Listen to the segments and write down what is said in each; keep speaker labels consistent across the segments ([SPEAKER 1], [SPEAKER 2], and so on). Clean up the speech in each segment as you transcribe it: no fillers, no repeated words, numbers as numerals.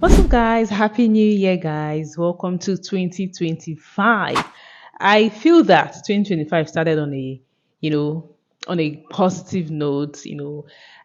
[SPEAKER 1] What's up, guys? Happy New Year, guys. Welcome to 2025. I feel that 2025 started you know, on a positive note.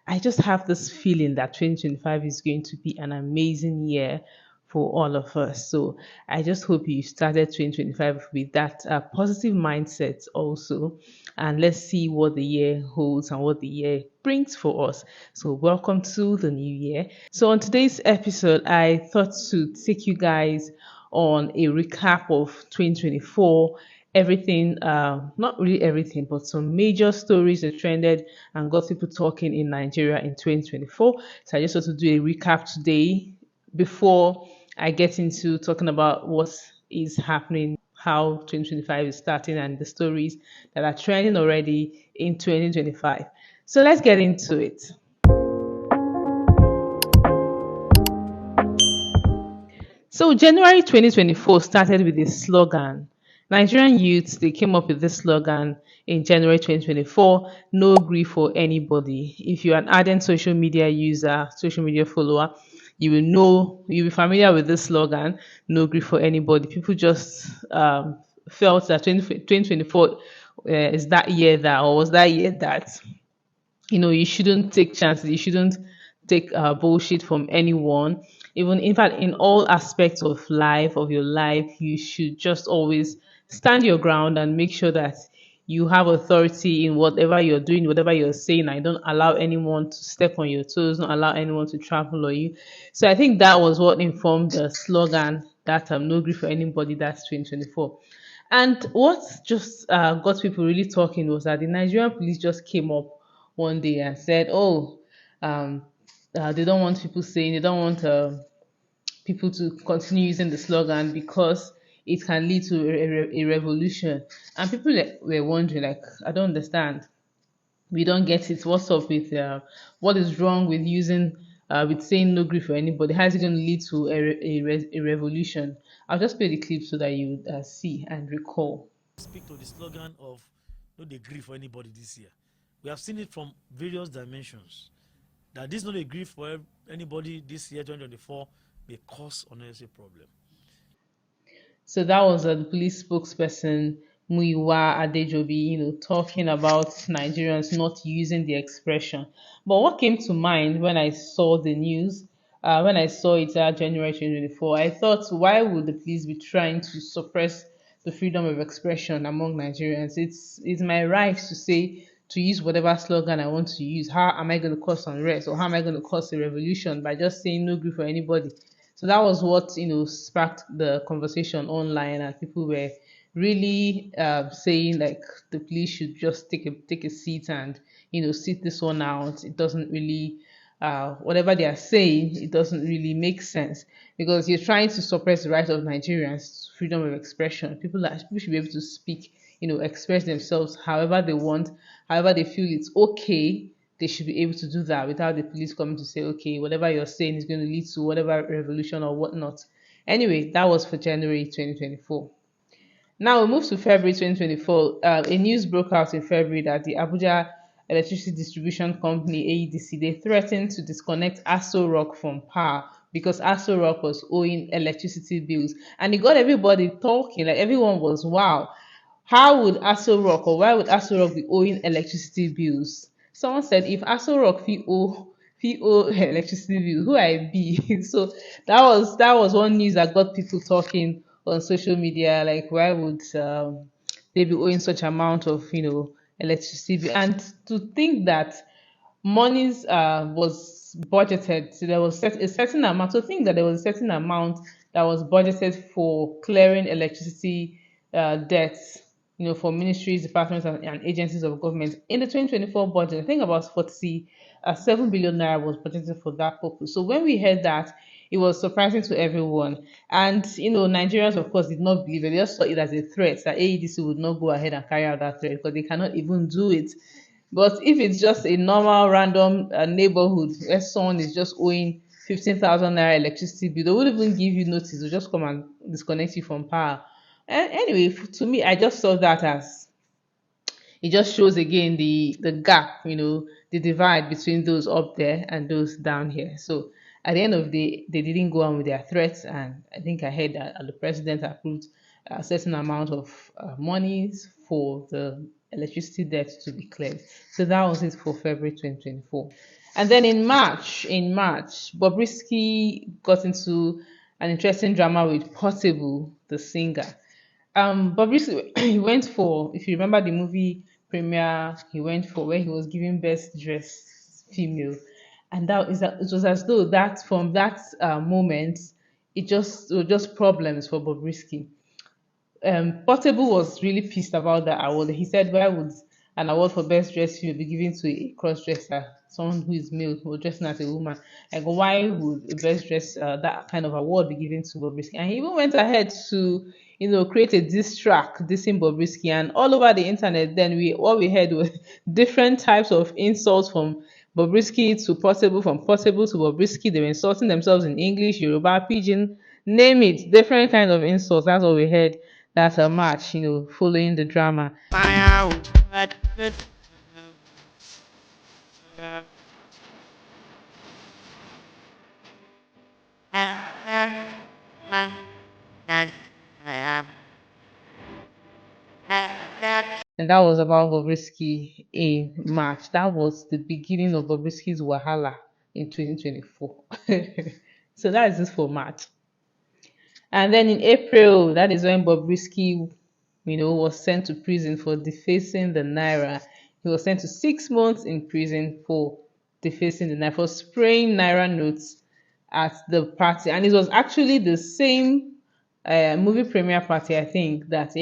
[SPEAKER 1] I just have this feeling that 2025 is going to be an amazing year for all of us. So I just hope you started 2025 with that positive mindset also. And let's see what the year holds and what the year brings for us. So, welcome to the new year. So, on today's episode, I thought to take you guys on a recap of 2024, everything, not really everything, but some major stories that trended and got people talking in Nigeria in 2024. So I just want to do a recap today before I get into talking about what is happening, how 2025 is starting, and the stories that are trending already in 2025. So let's get into it. So January 2024 started with a slogan. Nigerian youths, they came up with this slogan in January 2024, no grief for anybody. If you're an ardent social media user, social media follower, you will know, you'll be familiar with this slogan, no grief for anybody. People just felt that 2024 is that year that, or was that year that you shouldn't take chances, you shouldn't take bullshit from anyone. Even in fact, in all aspects of your life, you should just always stand your ground and make sure that you have authority in whatever you're doing, whatever you're saying. I don't allow anyone to step on your toes, don't allow anyone to trample on you. So I think that was what informed the slogan that no grief for anybody. That's 2024. And what just got people really talking was that the Nigerian police just came up one day and said, "Oh, um, they don't want people saying, they don't want people to continue using the slogan because it can lead to a revolution." And people were wondering, like, I don't understand. We don't get it. What's up with what is wrong with using with saying no grief for anybody? How is it going to lead to a revolution? I'll just play the clip so that you see and recall.
[SPEAKER 2] Speak to the slogan of no dey gree for anybody this year. We have seen it from various dimensions that this no dey gree for anybody this year 2024 may cause unnecessary problem.
[SPEAKER 1] So that was the police spokesperson Muiwa Adejobi, talking about Nigerians not using the expression. But what came to mind when I saw the news, when I saw it January 2024, I thought, why would the police be trying to suppress the freedom of expression among Nigerians? It's my right to say, to use whatever slogan I want to use. How am I going to cause unrest, or how am I going to cause a revolution by just saying no grief for anybody? So that was what sparked the conversation online, and people were really saying like the police should just take a seat and sit this one out. It doesn't really whatever they are saying, it doesn't really make sense because you're trying to suppress the right of Nigerians, freedom of expression. People should be able to speak, express themselves however they want, however they feel it's okay. They should be able to do that without the police coming to say, okay, whatever you're saying is going to lead to whatever revolution or whatnot. Anyway, that was for January 2024. Now we move to February 2024. A news broke out in February that the Abuja Electricity Distribution Company (AEDC) they threatened to disconnect Aso Rock from power because Aso Rock was owing electricity bills, and it got everybody talking. Like everyone was, wow, how would Aso Rock, or why would Aso Rock be owing electricity bills? Someone said, if Aso Rock fee owe electricity bills, who I be? So that was one news that got people talking on social media. Like, why would they be owing such amount of electricity bill? And to think that monies was budgeted, so there was a certain amount. So think that there was a certain amount that was budgeted for clearing electricity debts, for ministries, departments, and agencies of government in the 2024 budget. I think about 7 billion naira was budgeted for that purpose. So when we heard that, it was surprising to everyone. And Nigerians, of course, did not believe it. They just saw it as a threat that AEDC would not go ahead and carry out that threat because they cannot even do it. But if it's just a normal random neighborhood where someone is just owing 15,000 naira electricity bill, they wouldn't even give you notice. They'll just come and disconnect you from power. And anyway, to me, I just saw that as it just shows again the gap, the divide between those up there and those down here. So At the end of the day, they didn't go on with their threats, and I think I heard that the president approved a certain amount of monies for the electricity debt to be cleared. So that was it for February 2024. And then in March, Bobrisky got into an interesting drama with Portable, the singer. Bobrisky, he went for, if you remember the movie premiere, he went for where he was giving best dressed female, and it was as though that from that moment, it was just problems for Bobrisky. Portable was really pissed about that award. He said, "Why would an award for best dressed female be given to a cross dresser, someone who is male or dressing as a woman? Like, why would a best dressed that kind of award be given to Bobrisky?" And he even went ahead to, create a diss track dissing Bobrisky, and all over the internet. Then what we heard was different types of insults from Bobrisky to Portable, from Portable to Bobrisky. They were insulting themselves in English, Yoruba, Pidgin, name it, different kind of insults. That's what we heard. That's a match, following the drama. And that was about Bobrisky in March. That was the beginning of Bobrisky's Wahala in 2024. So that is it for March. And then in April, that is when Bobrisky, was sent to prison for defacing the naira. He was sent to 6 months in prison for defacing the naira, for spraying naira notes at the party. And it was actually the same movie premiere party, I think, that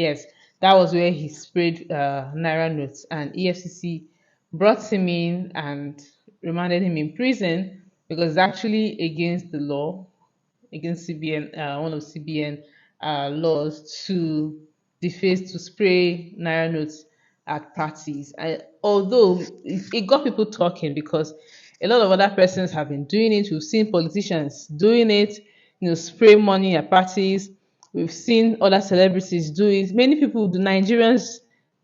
[SPEAKER 1] was where he sprayed naira notes. And EFCC brought him in and remanded him in prison because it's actually against the law, against CBN, one of CBN laws, to deface, to spray naira notes at parties. Although it got people talking, because a lot of other persons have been doing it. We've seen politicians doing it, spray money at parties. We've seen other celebrities do it. Many people, the Nigerians,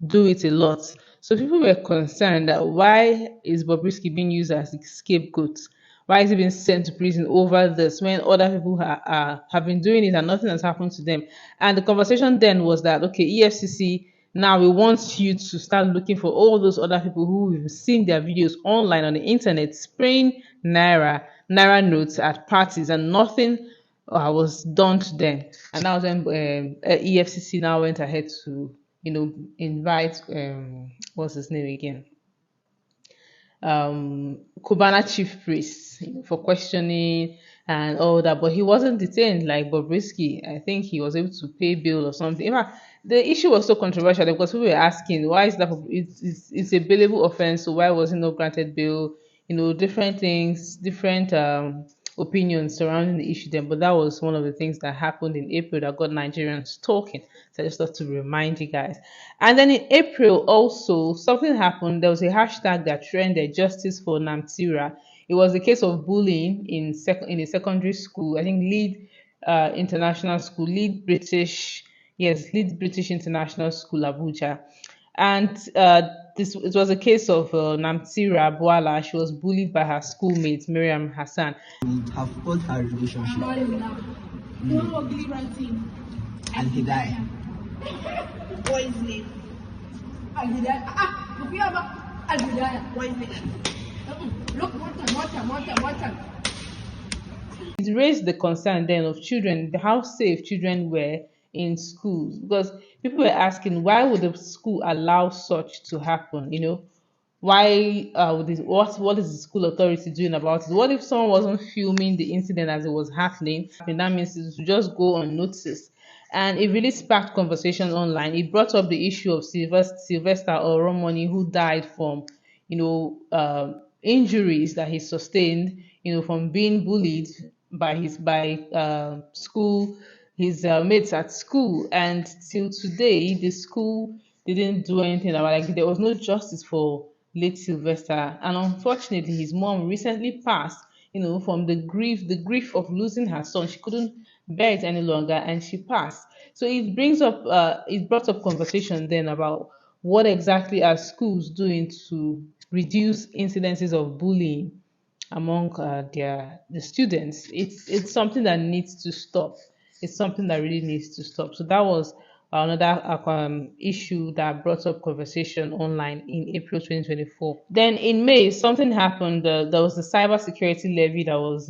[SPEAKER 1] do it a lot. So people were concerned that why is Bobrisky being used as a scapegoat? Why is he being sent to prison over this when other people have been doing it and nothing has happened to them? And the conversation then was that, okay, EFCC, now we want you to start looking for all those other people who we've seen their videos online on the internet spraying naira notes at parties, and nothing was done to them. And that was when EFCC now went ahead to, invite, what's his name again? Cubana chief priest, for questioning and all that, but he wasn't detained like Bobrisky. I think he was able to pay bail or something. In fact, the issue was so controversial because people were asking, why is that? It's a bailable offense, so why was he not granted bail? Different things, different opinions surrounding the issue then. But that was one of the things that happened in April that got Nigerians talking. So I just thought to remind you guys. And then in April also, something happened. There was a hashtag that trended, justice for Namtira. It was a case of bullying in a secondary school. I think International School, Lead British International School, Abuja. And it was a case of Namtira Bwala. She was bullied by her schoolmate Miriam Hassan.
[SPEAKER 3] Have spoiled her relationship. And he died. What is name? And he died. What is name? Look, water.
[SPEAKER 1] It raised the concern then of children, how safe children were in schools, because people were asking, why would the school allow such to happen? Why what is the school authority doing about it? What if someone wasn't filming the incident as it was happening? And that means it would just go unnoticed. And it really sparked conversation online. It brought up the issue of Sylvester Oromoni, who died from injuries that he sustained, from being bullied by school, his mates at school. And till today, the school didn't do anything about it. Like, there was no justice for late Sylvester. And unfortunately, his mom recently passed, from the grief of losing her son. She couldn't bear it any longer, and she passed. So it brought up conversation then about what exactly are schools doing to reduce incidences of bullying among the students. It's something that needs to stop. It's something that really needs to stop. So that was another issue that brought up conversation online in April 2024. Then in May, something happened. There was the cybersecurity levy that was,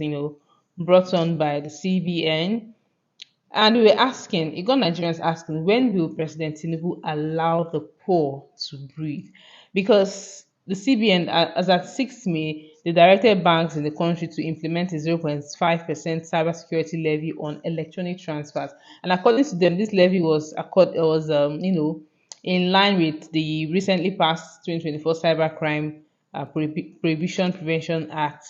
[SPEAKER 1] brought on by the CBN. And we were asking, you got Nigerians asking, when will President Tinubu allow the poor to breathe? Because the CBN, as at 6th May, they directed banks in the country to implement a 0.5% cybersecurity levy on electronic transfers. And according to them, this levy was in line with the recently passed 2024 Cybercrime Prohibition Prevention Act,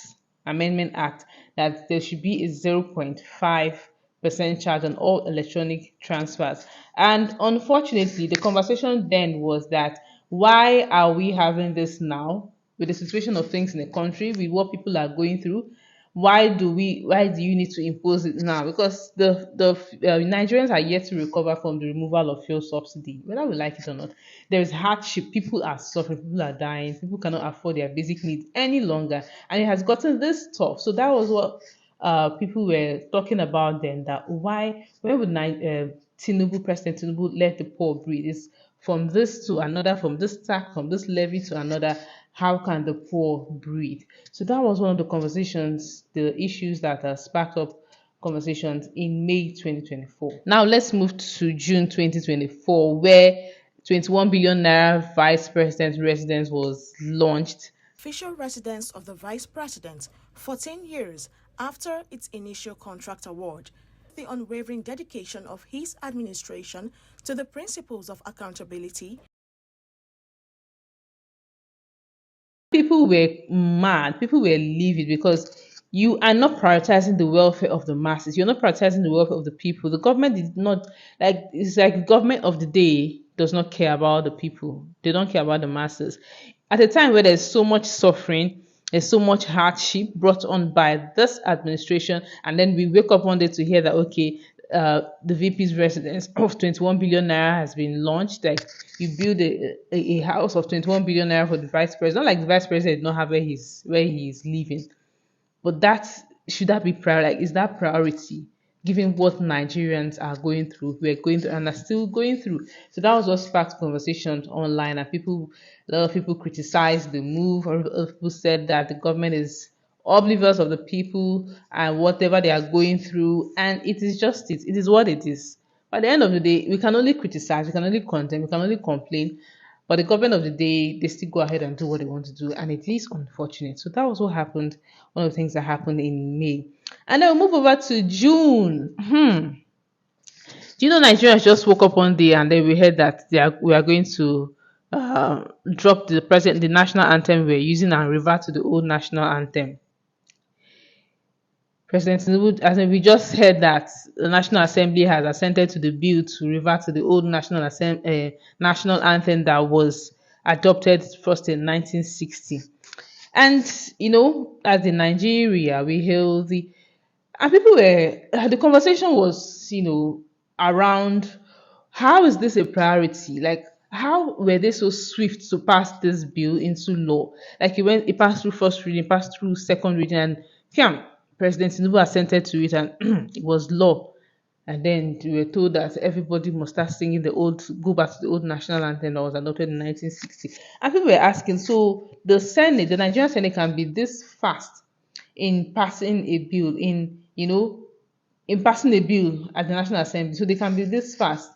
[SPEAKER 1] Amendment Act, that there should be a 0.5% charge on all electronic transfers. And unfortunately, the conversation then was that why are we having this now with the situation of things in the country, with what people are going through? Why do you need to impose it now? Because the Nigerians are yet to recover from the removal of fuel subsidy, whether we like it or not. There is hardship, people are suffering, people are dying, people cannot afford their basic needs any longer, and it has gotten this tough. So that was what people were talking about then, that why when would President Tinubu let the poor breathe? It's from this to another, from this tax, from this levy to another. How can the poor breathe? So that was one of the conversations, the issues that sparked up conversations in May 2024. Now let's move to June 2024, where 21 billion naira vice president residence was launched.
[SPEAKER 4] Official residence of the Vice President 14 years after its initial contract award. The unwavering dedication of his administration to the principles of accountability.
[SPEAKER 1] People were mad, people were livid because you are not prioritizing the welfare of the masses, you're not prioritizing the welfare of the people. The government did not, like, it's like the government of the day does not care about the people, they don't care about the masses. At a time where there's so much suffering, there's so much hardship brought on by this administration, and then we wake up one day to hear that, okay, the VP's residence of 21 billion naira has been launched. Like, you build a house of 21 billion naira for the vice president. Not like the vice president did not have where he's living, but should that be priority? Like, is that priority given what Nigerians are going through, we're going through, and are still going through? So that was what sparked conversations online, and a lot of people criticized the move, or other people said that the government is oblivious of the people and whatever they are going through, and it is just it is what it is. By the end of the day, we can only criticize, we can only condemn, we can only complain, but the government of the day, they still go ahead and do what they want to do, and it is unfortunate. So that was what happened, one of the things that happened in May. And then we'll move over to June. Do you know Nigerians just woke up one day and then we heard that we are going to drop the national anthem we're using and revert to the old national anthem? President Tinubu, as in, we just heard that the National Assembly has assented to the bill to revert to the old national anthem that was adopted first in 1960. And as in Nigeria, we hail and people were, the conversation was, around how is this a priority? Like, how were they so swift to pass this bill into law? Like, it passed through first reading, passed through second reading, and President Tinubu assented to it, and it was law. And then we were told that everybody must start singing go back to the old national anthem that was adopted in 1960. And people were asking, so the Nigerian Senate can be this fast in passing a bill, in passing a bill at the National Assembly, so they can be this fast.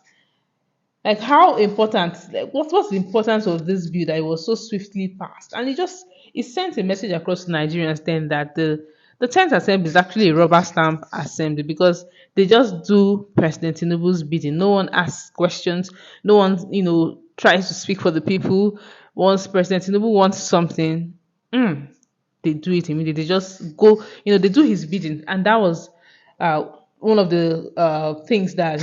[SPEAKER 1] Like, how important, like, what's the importance of this bill that it was so swiftly passed? And it sent a message across to Nigerians then that the 10th Assembly is actually a rubber stamp assembly, because they just do President Tinubu's bidding. No one asks questions. No one, tries to speak for the people. Once President Tinubu wants something, they do it immediately. They just go, they do his bidding. And that was one of the things that,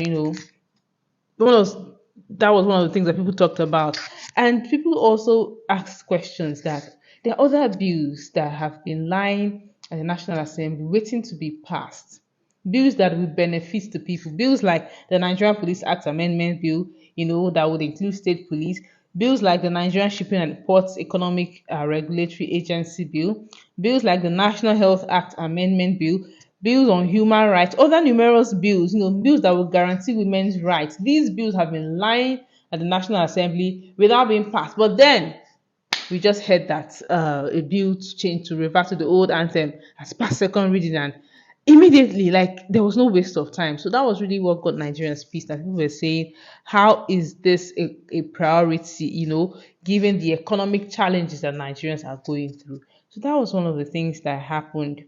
[SPEAKER 1] one of that was one of the things that people talked about. And people also asked questions that there are other bills that have been lying at the National Assembly waiting to be passed. Bills that will benefit the people. Bills like the Nigerian Police Act Amendment Bill, that would include state police. Bills like the Nigerian Shipping and Ports Economic Regulatory Agency Bill, bills like the National Health Act Amendment Bill, bills on human rights, other numerous bills, bills that will guarantee women's rights. These bills have been lying at the National Assembly without being passed. But then we just heard that a bill to change to revert to the old anthem has passed second reading, and immediately, like, there was no waste of time. So that was really what got Nigerians pissed. That people were saying, how is this a priority, given the economic challenges that Nigerians are going through? So that was one of the things that happened,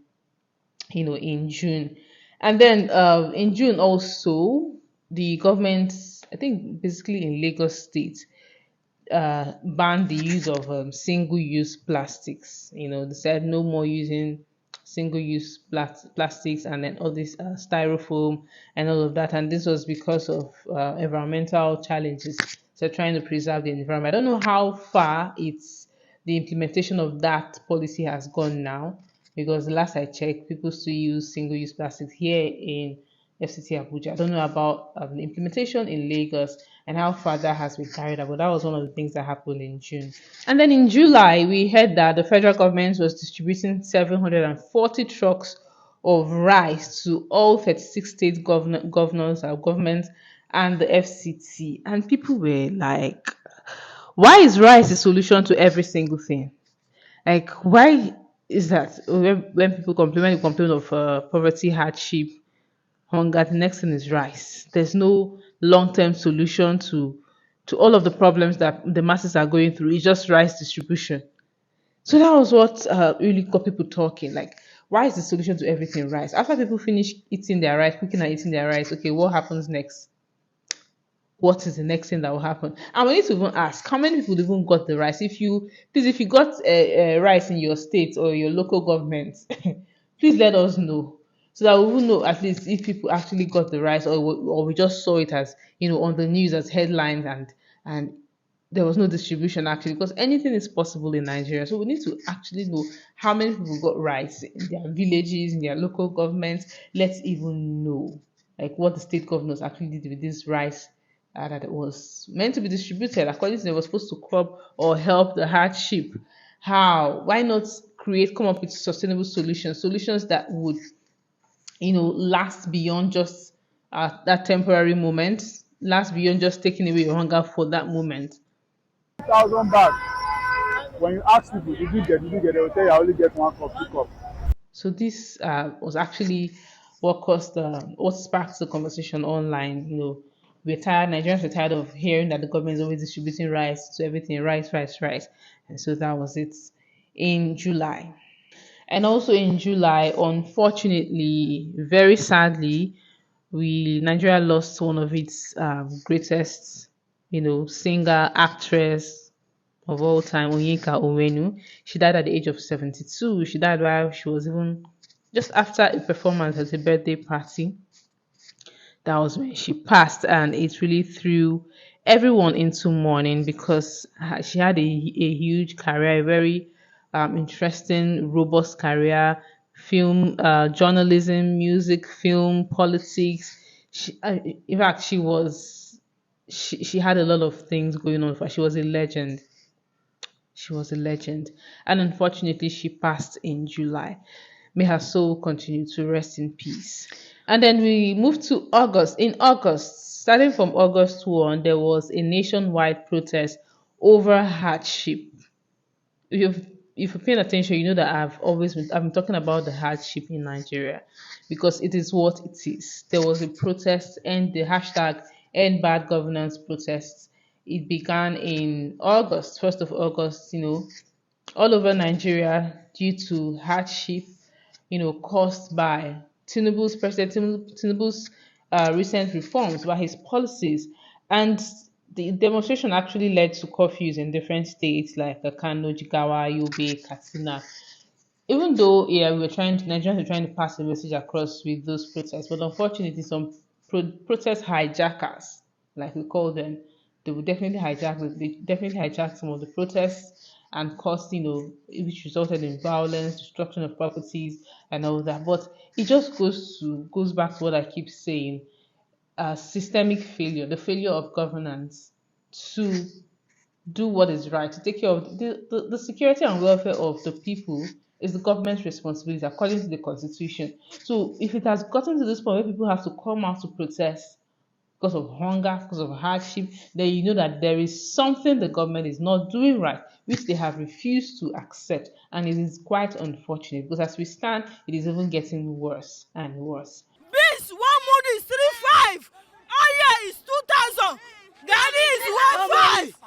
[SPEAKER 1] in June. And then in June also, the government, I think basically in Lagos State, banned the use of single-use plastics. They said no more using single-use plastics, and then all this styrofoam and all of that. And this was because of environmental challenges. So trying to preserve the environment. I don't know how far the implementation of that policy has gone now, because the last I checked, people still use single-use plastics here in FCT Abuja. I don't know about the implementation in Lagos and how far that has been carried out, but that was one of the things that happened in June. And then in July, we heard that the federal government was distributing 740 trucks of rice to all 36 state governors or governments and the FCT. And people were like, why is rice the solution to every single thing? Like, why is that? When people complain, when you complain of poverty, hardship, hunger, the next thing is rice. There's no long-term solution to all of the problems that the masses are going through. It's just rice distribution. So that was what really got people talking. Like, why is the solution to everything rice? After people finish eating their rice, cooking and eating their rice, okay, what happens next? What is the next thing that will happen? And we need to even ask how many people even got the rice. If you got rice in your state or your local government, please let us know, so that we will know at least if people actually got the rice, or we just saw it as on the news as headlines, and there was no distribution actually, because anything is possible in Nigeria. So we need to actually know how many people got rights in their villages, in their local governments. Let's even know like what the state governors actually did with this rice that it was meant to be distributed according to, they were supposed to curb or help the hardship. How? Why not come up with sustainable solutions that would last beyond just that temporary moment, last beyond just taking away your hunger for that moment.
[SPEAKER 5] 1,000 bags. When you ask people, did you get, they will tell you I only get one cup, 2 cups.
[SPEAKER 1] So this was actually what sparked the conversation online. We're tired. Nigerians were tired of hearing that the government is always distributing rice to everything, rice, rice, rice, and so that was it in July. And also in July, unfortunately, very sadly, we Nigeria lost one of its greatest, singer, actress of all time, Onyeka Onwenu. She died at the age of 72. She died while she was even just after a performance at a birthday party. That was when she passed, and it really threw everyone into mourning, because she had a huge career, a very interesting, robust career, film, journalism, music, film, politics. In fact, she had a lot of things going on for her. She was a legend. She was a legend. And unfortunately, she passed in July. May her soul continue to rest in peace. And then we moved to August. In August, starting from August 1, there was a nationwide protest over hardship. If you're paying attention, you know that I've been talking about the hardship in Nigeria, because it is what it is. There was a protest, and the hashtag end bad governance protests. It began in August, 1st of August, all over Nigeria, due to hardship, caused by Tinubu's recent reforms, by his policies. And the demonstration actually led to curfews in different states like Kano, Jigawa, Yobe, Katsina. Even though, yeah, Nigerians were trying to pass a message across with those protests, but unfortunately, some protest hijackers, like we call them, they definitely hijacked some of the protests and caused, which resulted in violence, destruction of properties, and all that. But it just goes back to what I keep saying: systemic failure, the failure of governance to do what is right, to take care of the security and welfare of the people is the government's responsibility according to the constitution. So if it has gotten to this point where people have to come out to protest because of hunger, because of hardship, then you know that there is something the government is not doing right, which they have refused to accept. And it is quite unfortunate because as we stand, it is even getting worse and worse.
[SPEAKER 6] Beans 1 mood is 3.5. Oil is 2,000. Garri is 1.5.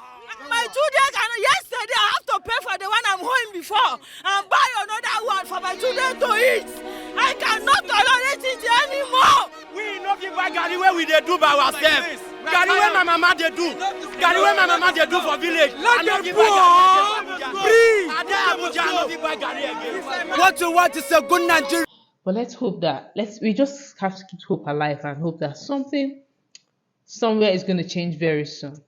[SPEAKER 6] My children can yesterday I have to pay for the one I'm holding before and buy another one for my children to eat. I cannot tolerate it anymore.
[SPEAKER 7] We no fit buy garri wey we dey do by ourselves. Garri wey my mama dey do. Garri wey my mama dey do for village. I no fit buy garri. Free. I dey Abuja, I no fit buy garri again. What you want is a good Nigeria.
[SPEAKER 1] But let's hope that we just have to keep hope alive and hope that something somewhere is going to change very soon.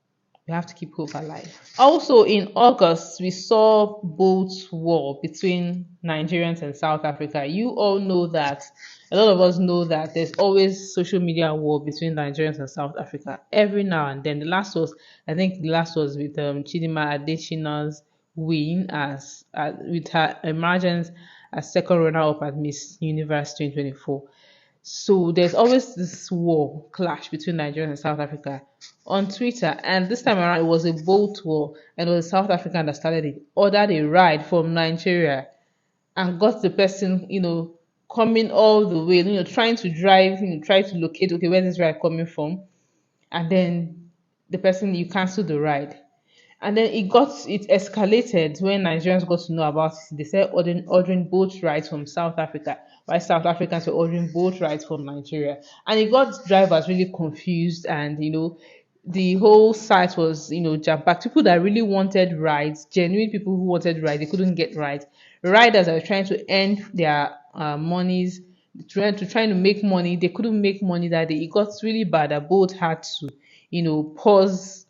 [SPEAKER 1] We have to keep hope alive. Also, in August, we saw boat war between Nigerians and South Africa. You all know that, a lot of us know that there's always social media war between Nigerians and South Africa every now and then. I think the last was with Chidima Adesina's win as with her emergence as second runner-up at Miss Universe 2024. So there's always this war clash between Nigeria and South Africa on Twitter. And this time around, it was a boat war. And it was a South African that started it, ordered a ride from Nigeria and got the person, coming all the way, trying to drive, try to locate, okay, where this ride coming from. And then the person, you cancel the ride. And then it escalated when Nigerians got to know about it. They said ordering boat rides from South Africa, while South Africans were ordering boat rides from Nigeria. And it got drivers really confused, and the whole site was jam-packed. People that really wanted rides, genuine people who wanted rides, they couldn't get rides. Riders that were trying to earn their monies, trying to make money, they couldn't make money that day. It got really bad that both had to pause.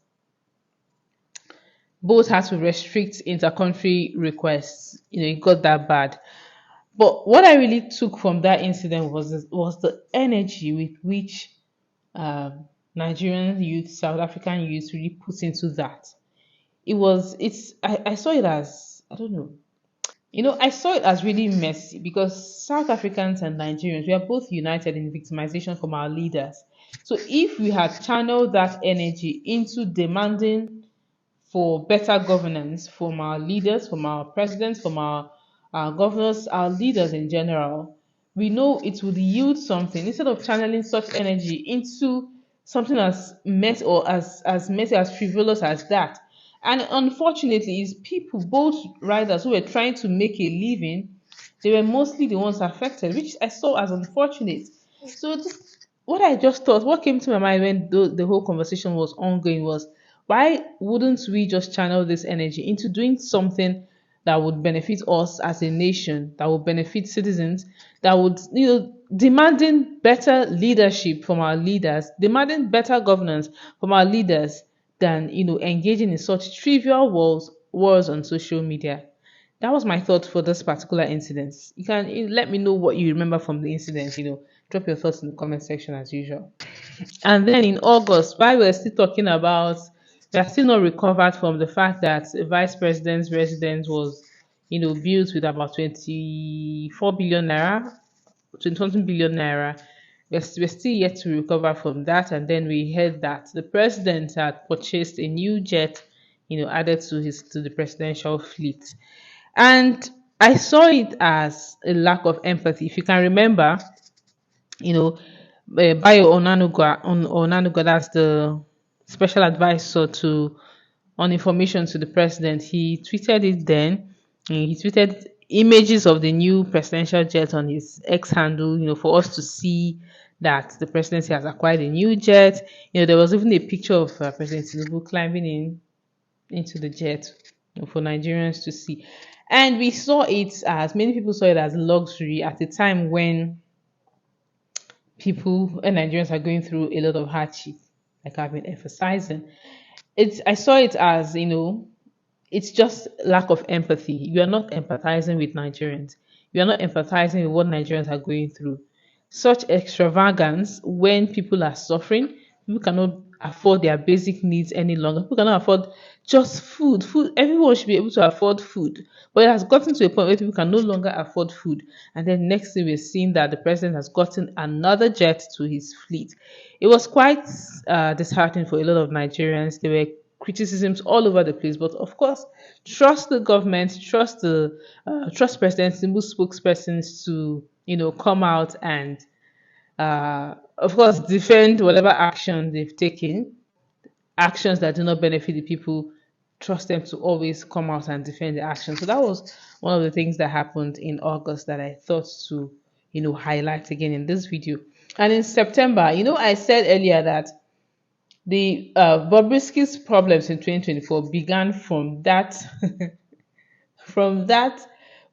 [SPEAKER 1] Both had to restrict intercountry requests. It got that bad. But what I really took from that incident was the energy with which Nigerian youth, South African youth really put into that. I saw it as, I don't know. I saw it as really messy because South Africans and Nigerians, we are both united in victimization from our leaders. So if we had channeled that energy into demanding for better governance from our leaders, from our presidents, from our governors, our leaders in general, we know it would yield something instead of channeling such energy into something as messy or as messy, as frivolous as that. And unfortunately, is people, both riders who were trying to make a living, they were mostly the ones affected, which I saw as unfortunate. So what I just thought, what came to my mind when the whole conversation was ongoing was, why wouldn't we just channel this energy into doing something that would benefit us as a nation, that would benefit citizens, that would, demanding better leadership from our leaders, demanding better governance from our leaders than, engaging in such trivial wars on social media. That was my thought for this particular incident. You can let me know what you remember from the incident, drop your thoughts in the comment section as usual. And then in August, while we're still talking about, we are still not recovered from the fact that the vice president's residence was, built with about 24 billion naira, 20 billion naira. We're still yet to recover from that. And then we heard that the president had purchased a new jet, added to the presidential fleet. And I saw it as a lack of empathy. If you can remember, Bayo Onanuga, that's the special advisor on information to the president. He tweeted it then. He tweeted images of the new presidential jet on his X handle, for us to see that the presidency has acquired a new jet. There was even a picture of President Tinubu climbing into the jet for Nigerians to see. And we saw it as, many people saw it as luxury at a time when people and Nigerians are going through a lot of hardship, like I've been emphasizing. I saw it as, it's just lack of empathy. You are not empathizing with Nigerians. You are not empathizing with what Nigerians are going through. Such extravagance when people are suffering, people cannot afford their basic needs any longer. People cannot afford just food. Food, everyone should be able to afford food. But it has gotten to a point where people can no longer afford food. And then next thing we're seeing that the president has gotten another jet to his fleet. It was quite disheartening for a lot of Nigerians. There were criticisms all over the place. But of course, trust the government, trust President Tinubu's spokespersons to come out and of course, defend whatever action they've taken, actions that do not benefit the people. Trust them to always come out and defend the action. So that was one of the things that happened in August that I thought to, highlight again in this video. And in September, I said earlier that the Bobrisky's problems in 2024 began from that from that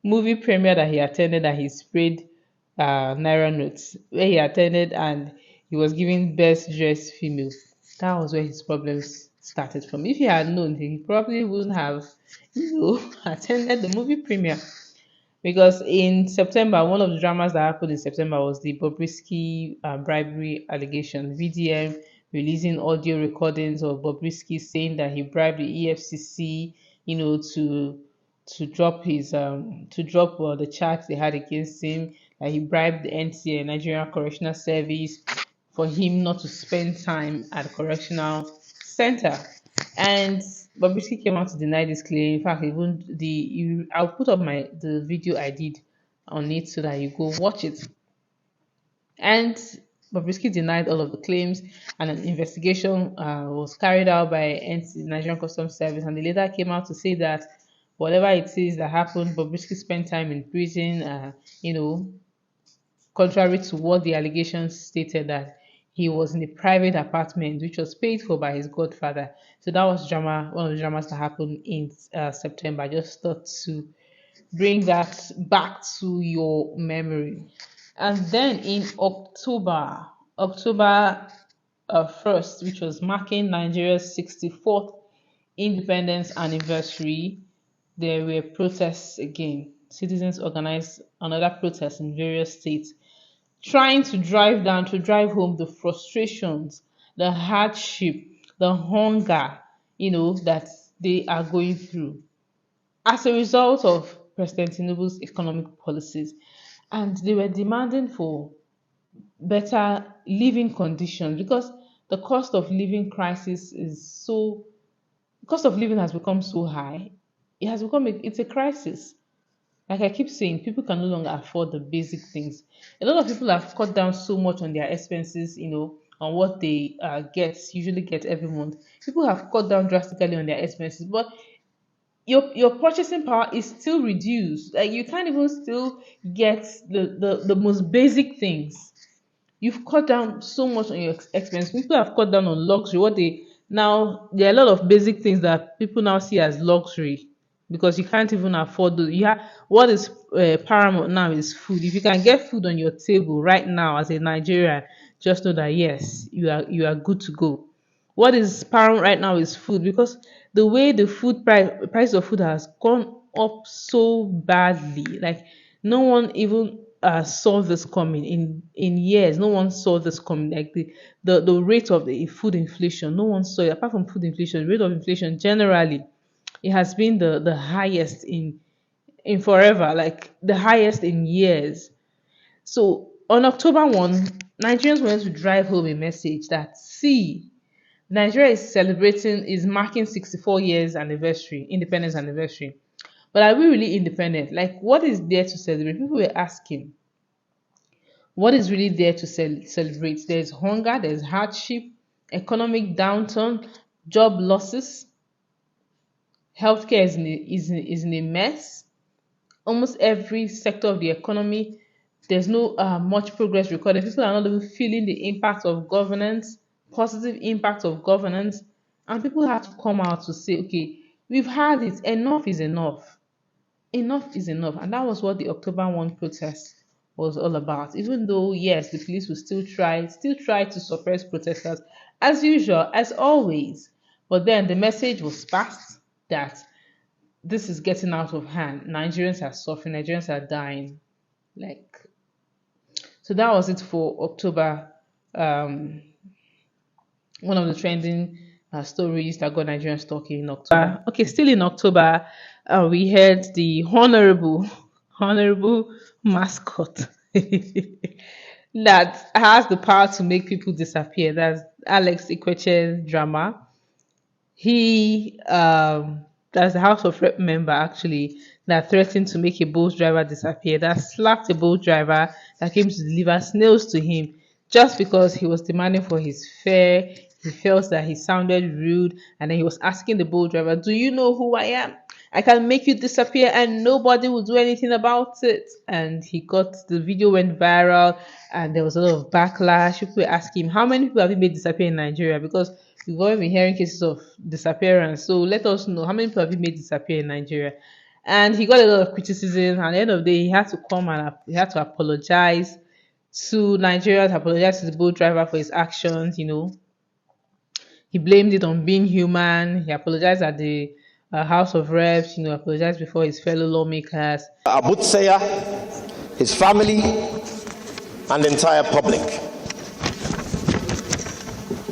[SPEAKER 1] movie premiere that he attended and he sprayed Naira notes, where he attended and he was giving best dressed female. That was where his problems started from. If he had known, he probably wouldn't have, attended the movie premiere. Because in September, one of the dramas that happened in September was the Bobrisky bribery allegation. VDM releasing audio recordings of Bobrisky saying that he bribed the EFCC, to drop the charge they had against him. That he bribed the NCA, Nigerian Correctional Service, for him not to spend time at the correctional center. And Bobrisky came out to deny this claim. In fact, even I'll put up the video I did on it so that you go watch it. And Bobrisky denied all of the claims, and an investigation was carried out by Nigerian Customs Service, and they later came out to say that whatever it is that happened, Bobrisky spent time in prison, contrary to what the allegations stated, that he was in a private apartment which was paid for by his godfather. So that was one of the dramas that happened in September. I just thought to bring that back to your memory. And then in October 1st, which was marking Nigeria's 64th independence anniversary, there were protests again. Citizens organized another protest in various states, trying to drive home the frustrations, the hardship, the hunger, that they are going through as a result of President Tinubu's economic policies. And they were demanding for better living conditions because the cost of living has become so high. It's a crisis. Like I keep saying, people can no longer afford the basic things. A lot of people have cut down so much on their expenses, on what they usually get every month. People have cut down drastically on their expenses, but your purchasing power is still reduced. Like you can't even still get the most basic things. You've cut down so much on your expense. People have cut down on luxury. There are a lot of basic things that people now see as luxury because you can't even afford those. What is paramount now is food. If you can get food on your table right now as a Nigerian, just know that yes, you are good to go. What is paramount right now is food because the way the price of food has gone up so badly, like no one even saw this coming in years. No one saw this coming. Like the rate of the food inflation, no one saw it. Apart from food inflation, the rate of inflation generally, it has been the highest in forever, like the highest in years. So on October 1, Nigerians wanted to drive home a message that see, Nigeria is marking 64 years independence anniversary. But are we really independent? Like, what is there to celebrate? People were asking, what is really there to celebrate? There's hunger, there's hardship, economic downturn, job losses, healthcare is in a mess. Almost every sector of the economy, there's no much progress recorded. People are not even feeling the impact of governance, positive impact of governance, and people have to come out to say, okay, we've had it, enough is enough. Enough is enough. And that was what the October 1 protest was all about. Even though, yes, the police will still try to suppress protesters as usual, as always. But then the message was passed that this is getting out of hand. Nigerians are suffering. Nigerians are dying. So that was it for October one of the trending stories that got Nigerians talking in October. Okay, still in October, we had the honorable mascot that has the power to make people disappear. That's Alex Ikweche's drama. He That's the House of Rep member actually that threatened to make a boat driver disappear, that slapped a boat driver that came to deliver snails to him just because he was demanding for his fare. He felt that he sounded rude, and then he was asking the boat driver, "Do you know who I am? I can make you disappear and nobody will do anything about it." And the video went viral, and there was a lot of backlash. People were asking him, "How many people have you made disappear in Nigeria?" Because we've already been hearing cases of disappearance. So let us know, how many people have you made disappear in Nigeria? And he got a lot of criticism. At the end of the day, he had to come and he had to apologize to Nigerians, apologize to the boat driver for his actions. He blamed it on being human. He apologized at the House of Reps, apologized before his fellow lawmakers.
[SPEAKER 8] Abutsaya, his family, and the entire public.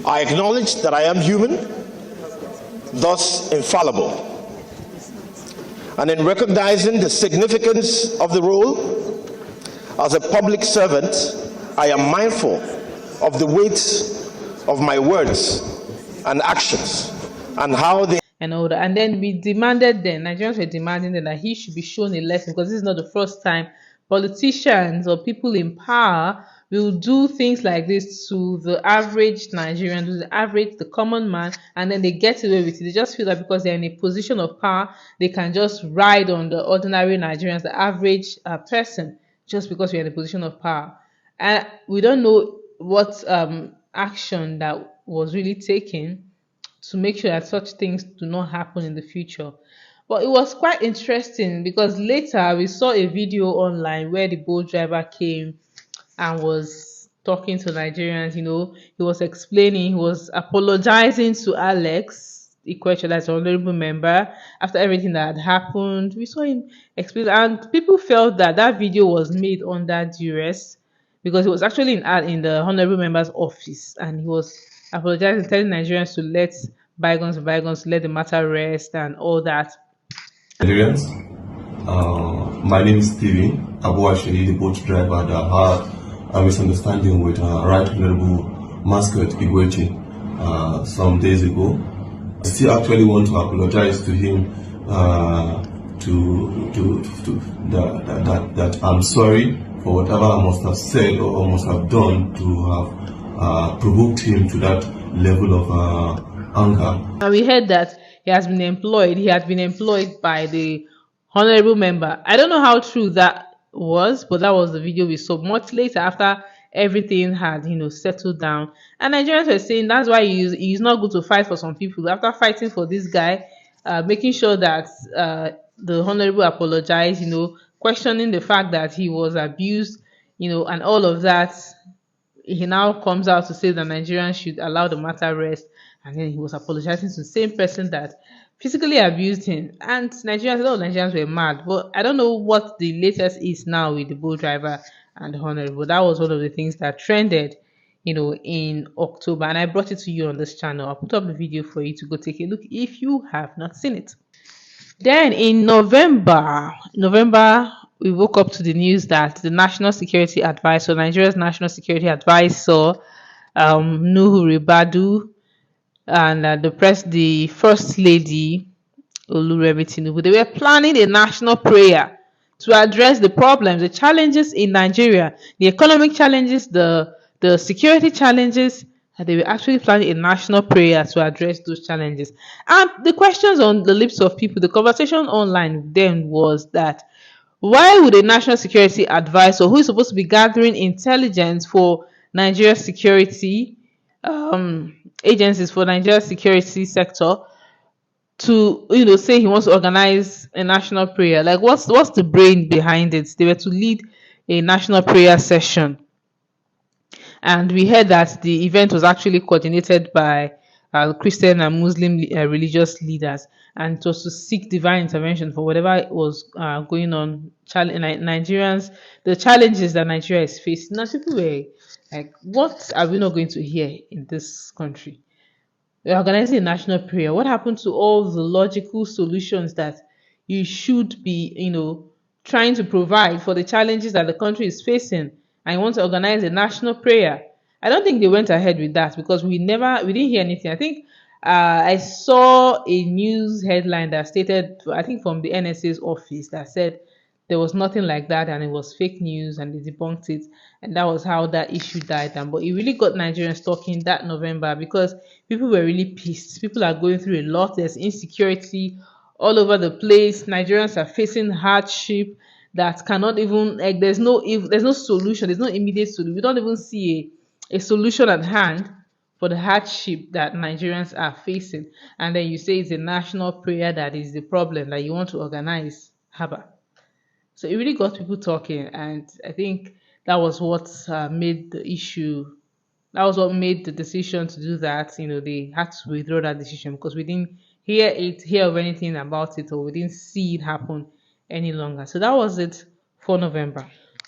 [SPEAKER 8] I acknowledge that I am human, thus infallible. And in recognizing the significance of the role as a public servant, I am mindful of the weight of my words and actions and how they
[SPEAKER 1] and all that. And then Nigerians were demanding that he should be shown a lesson, because this is not the first time politicians or people in power will do things like this to the average Nigerian, to the common man, and then they get away with it. They just feel that because they're in a position of power, they can just ride on the ordinary Nigerians, the average person, just because we're in a position of power. And we don't know what action that was really taken to make sure that such things do not happen in the future. But it was quite interesting, because later we saw a video online where the boat driver came and was talking to Nigerians. He was explaining, he was apologizing to Alex Ikweche, that's an honorable member, after everything that had happened. We saw him explain, and people felt that that video was made under duress, because it was actually in the honorable member's office, and he was apologizing, telling Nigerians to let bygones be bygones, let the matter rest, and all that.
[SPEAKER 9] Nigerians, my name is Stevie Abuashiri, the boat driver that had a misunderstanding with Right Honorable Mascot Igwechi some days ago. I still actually want to apologize to him that I'm sorry for whatever I must have said or must have done to have provoked him to that level of anger.
[SPEAKER 1] And we heard that he had been employed by the honorable member. I don't know how true that was, but that was the video we saw much later, after everything had settled down. And Nigerians were saying that's why he's not good to fight for some people. After fighting for this guy, making sure that the honorable apologized, questioning the fact that he was abused, and all of that, he now comes out to say that Nigerians should allow the matter rest. And then he was apologizing to the same person that physically abused him. And a lot of Nigerians were mad. But I don't know what the latest is now with the boat driver and the honorable. That was one of the things that trended, in October. And I brought it to you on this channel. I'll put up the video for you to go take a look if you have not seen it. Then in November, we woke up to the news that the National Security Advisor, Nigeria's National Security Advisor, Nuhu Ribadu, and the First Lady Oluremi Tinubu, they were planning a national prayer to address the problems, the challenges in Nigeria, the economic challenges, the security challenges. And they were actually planning a national prayer to address those challenges. And the questions on the lips of people, the conversation online then was that, why would a national security advisor, who is supposed to be gathering intelligence for Nigeria's security agencies, for Nigeria's security sector, to say he wants to organize a national prayer? Like, what's the brain behind it? They were to lead a national prayer session, and we heard that the event was actually coordinated by Christian and Muslim religious leaders, and it was to seek divine intervention for whatever was going on Nigerians, the challenges that Nigeria is facing. Now people were like, what are we not going to hear in this country? We're organizing a national prayer. What happened to all the logical solutions that you should be, trying to provide for the challenges that the country is facing? And you want to organize a national prayer. I don't think they went ahead with that because we didn't hear anything. I think I saw a news headline that stated, I think from the NSA's office, that said there was nothing like that and it was fake news and they debunked it, and that was how that issue died down. But it really got Nigerians talking that November because people were really pissed. People are going through a lot. There's insecurity all over the place. Nigerians are facing hardship that cannot even, like, there's no solution. There's no immediate solution. We don't even see a solution at hand for the hardship that Nigerians are facing. And then you say it's a national prayer that is the problem that you want to organize. Haba. So it really got people talking, and I think that was what made the issue. That was what made the decision to do that. They had to withdraw that decision because we didn't hear of anything about it, or we didn't see it happen any longer. So that was it for November.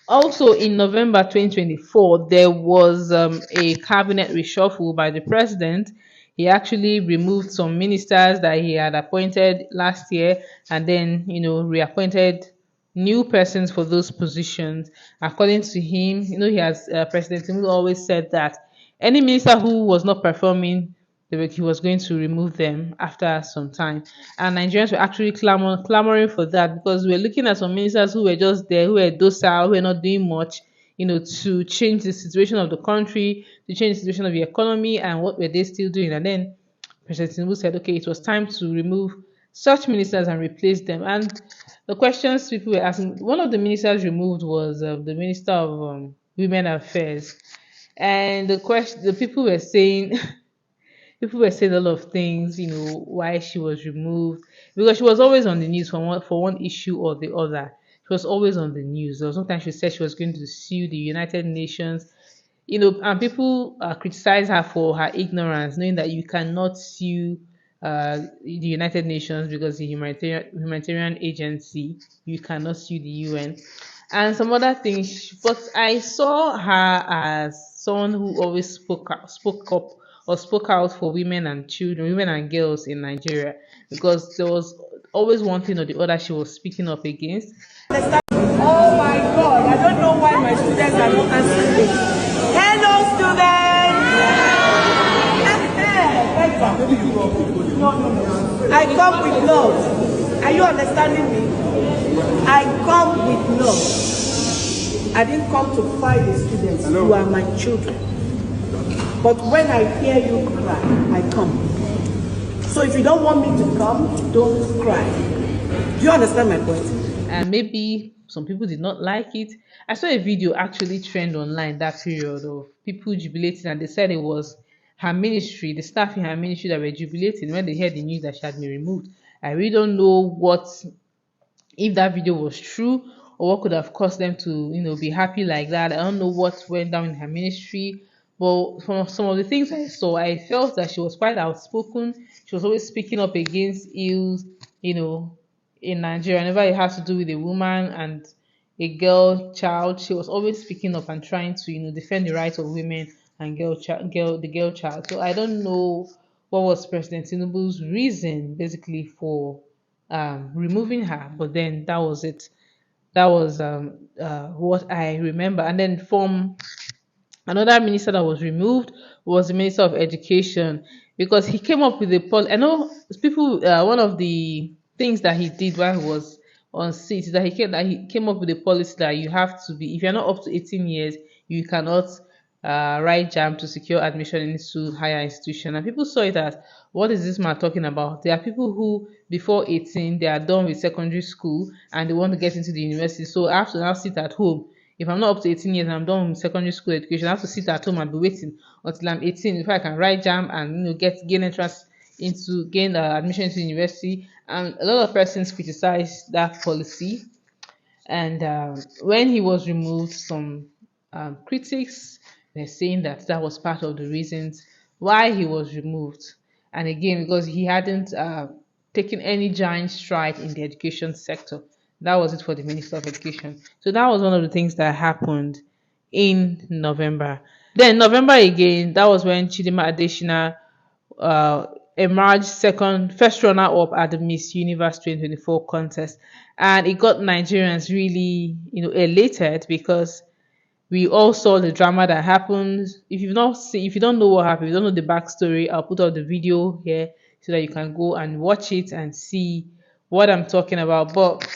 [SPEAKER 1] Also, in November 2024, there was a cabinet reshuffle by the president. He actually removed some ministers that he had appointed last year, and then reappointed new persons for those positions. According to him, he has President Tinubu always said that any minister who was not performing, he was going to remove them after some time. And Nigerians were actually clamoring for that because we were looking at some ministers who were just there, who were docile, who were not doing much, to change the situation of the country, to change the situation of the economy, and what were they still doing? And then President Tinubu said, okay, it was time to remove such ministers and replace them. And the questions people were asking, one of the ministers removed was the Minister of Women Affairs. And the people were saying, people were saying a lot of things, why she was removed. Because she was always on the news for one issue or the other. She was always on the news. There was sometimes she said she was going to sue the United Nations, and people criticize her for her ignorance, knowing that you cannot sue the United Nations because the humanitarian agency, you cannot sue the UN, and some other things. But I saw her as someone who always spoke up or spoke out for women and children, women and girls in Nigeria, because there was always one thing or the other she was speaking up against.
[SPEAKER 6] Oh my God, I don't know why my students are not answering me. Hello, students! No. I come with love. Are you understanding me? I come with love. I didn't come to fight the students. You are my children. But when I hear you cry, I come. So if you don't want me to come, don't cry. Do you understand my point?
[SPEAKER 1] And maybe some people did not like it. I saw a video actually trend online that period of people jubilating, and they said it was her ministry, the staff in her ministry, that were jubilating when they heard the news that she had been removed. I really don't know if that video was true or what could have caused them to be happy like that. I don't know what went down in her ministry. But from some of the things I saw, I felt that she was quite outspoken. She was always speaking up against ills, in Nigeria. Whenever it has to do with a woman and a girl child, she was always speaking up and trying to, defend the rights of women and the girl child. So I don't know what was President Tinubu's reason basically for removing her, but then that was it. That was what I remember. And then from another minister that was removed was the Minister of Education, because he came up with a policy. I know people. One of the things that he did while he was on seat is that he came up with a policy that you have to be, if you're not up to 18 years, you cannot write jam to secure admission into higher institution. And people saw it as, what is this man talking about? There are people who before 18 they are done with secondary school and they want to get into the university. So I have to now sit at home. If I'm not up to 18 years and I'm done with secondary school education, I have to sit at home and be waiting until I'm 18 before I can write jam and gain entrance gain admission into university. And a lot of persons criticized that policy. And when he was removed, some critics were saying that that was part of the reasons why he was removed. And again, because he hadn't taken any giant stride in the education sector. That was it for the Minister of Education. So that was one of the things that happened in November. Then November again, that was when Chidinma Adesina uh, emerged first runner up at the Miss Universe 2024 contest, and it got Nigerians really, elated because we all saw the drama that happened. If you don't know what happened, if you don't know the backstory, I'll put up the video here so that you can go and watch it and see what I'm talking about. But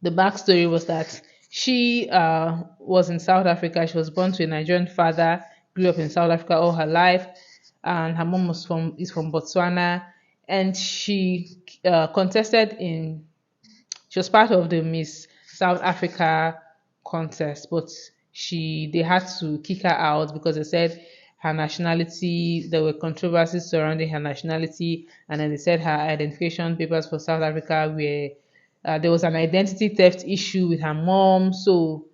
[SPEAKER 1] the backstory was that she was in South Africa. She was born to a Nigerian father, grew up in South Africa all her life, and her mom is from Botswana, and she contested in. She was part of the Miss South Africa contest, but they had to kick her out because they said her nationality. There were controversies surrounding her nationality, and then they said her identification papers for South Africa were there was an identity theft issue with her mom. So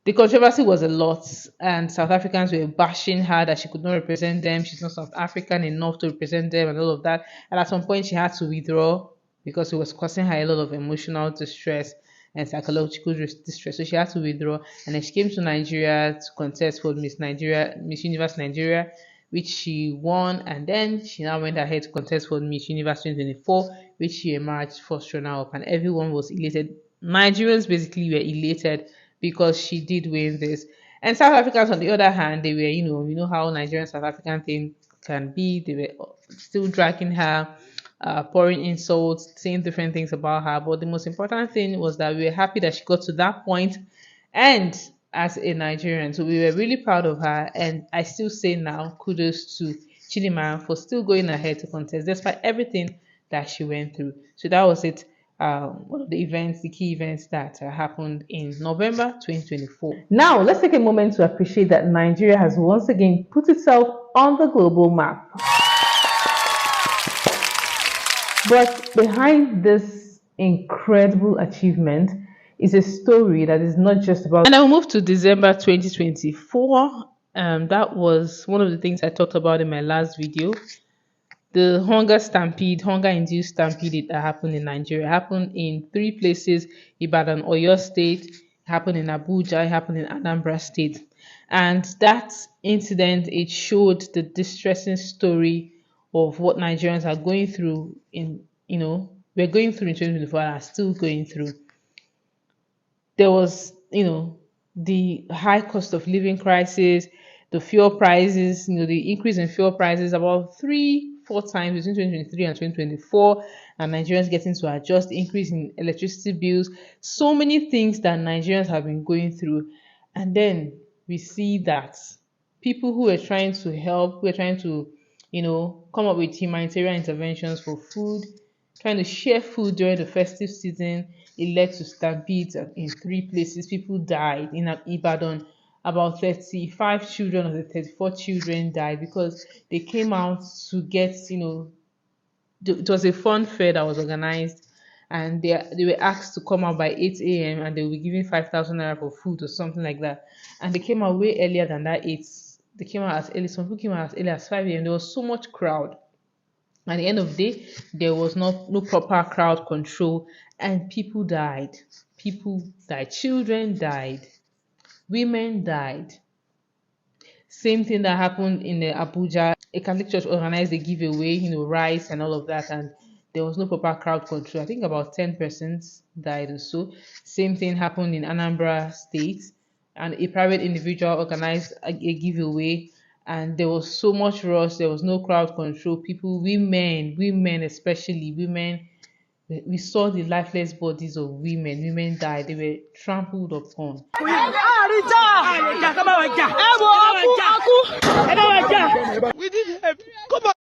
[SPEAKER 1] the controversy was a lot, and South Africans were bashing her that she could not represent them. She's not South African enough to represent them, and all of that. And at some point, she had to withdraw because it was causing her a lot of emotional distress and psychological distress. So she had to withdraw, and then she came to Nigeria to contest for Miss Universe Nigeria, which she won. And then she now went ahead to contest for Miss Universe 2024, which she emerged first runner up, and everyone was elated. Nigerians basically were elated because she did win this. And South Africans, on the other hand, they were, how Nigerian South African thing can be. They were still dragging her, pouring insults, saying different things about her. But the most important thing was that we were happy that she got to that point, and as a Nigerian, so we were really proud of her. And I still say now, kudos to Chidima for still going ahead to contest despite everything that she went through. So that was it. One of the key events that happened in November 2024. Now, let's take a moment to appreciate that Nigeria has once again put itself on the global map. But behind this incredible achievement is a story that is not just about. And I will move to December 2024. That was one of the things I talked about in my last video. The hunger-induced stampede that happened in Nigeria happened in 3 places: Ibadan, Oyo State, happened in Abuja, it happened in Anambra State. And that incident, it showed the distressing story of what Nigerians are going through we're going through in 2024 and are still going through. There was, the high cost of living crisis, the fuel prices, the increase in fuel prices about 3-4 times between 2023 and 2024, and Nigerians getting to adjust, the increase in electricity bills, so many things that Nigerians have been going through. And then we see that people who are trying to help, who are trying to, come up with humanitarian interventions for food, trying to share food during the festive season, it led to stampedes in 3 places. People died in Ibadan. About 35 children of the 34 children died because they came out to get, it was a fun fair that was organized, and they were asked to come out by 8 a.m. and they will be given 5,000 naira for food or something like that. And they came out way earlier than that. They came out as early. Some people came out as early as 5 a.m. There was so much crowd. At the end of the day, there was no proper crowd control, and people died. Children died. Women died. Same thing that happened in Abuja. A Catholic church organized a giveaway, rice and all of that, and there was no proper crowd control. I think about 10 persons died or so. Same thing happened in Anambra State, and a private individual organized a giveaway, and there was so much rush. There was no crowd control. Women, especially women, we saw the lifeless bodies of women. Women died. They were trampled upon.
[SPEAKER 10] We need help. Come on.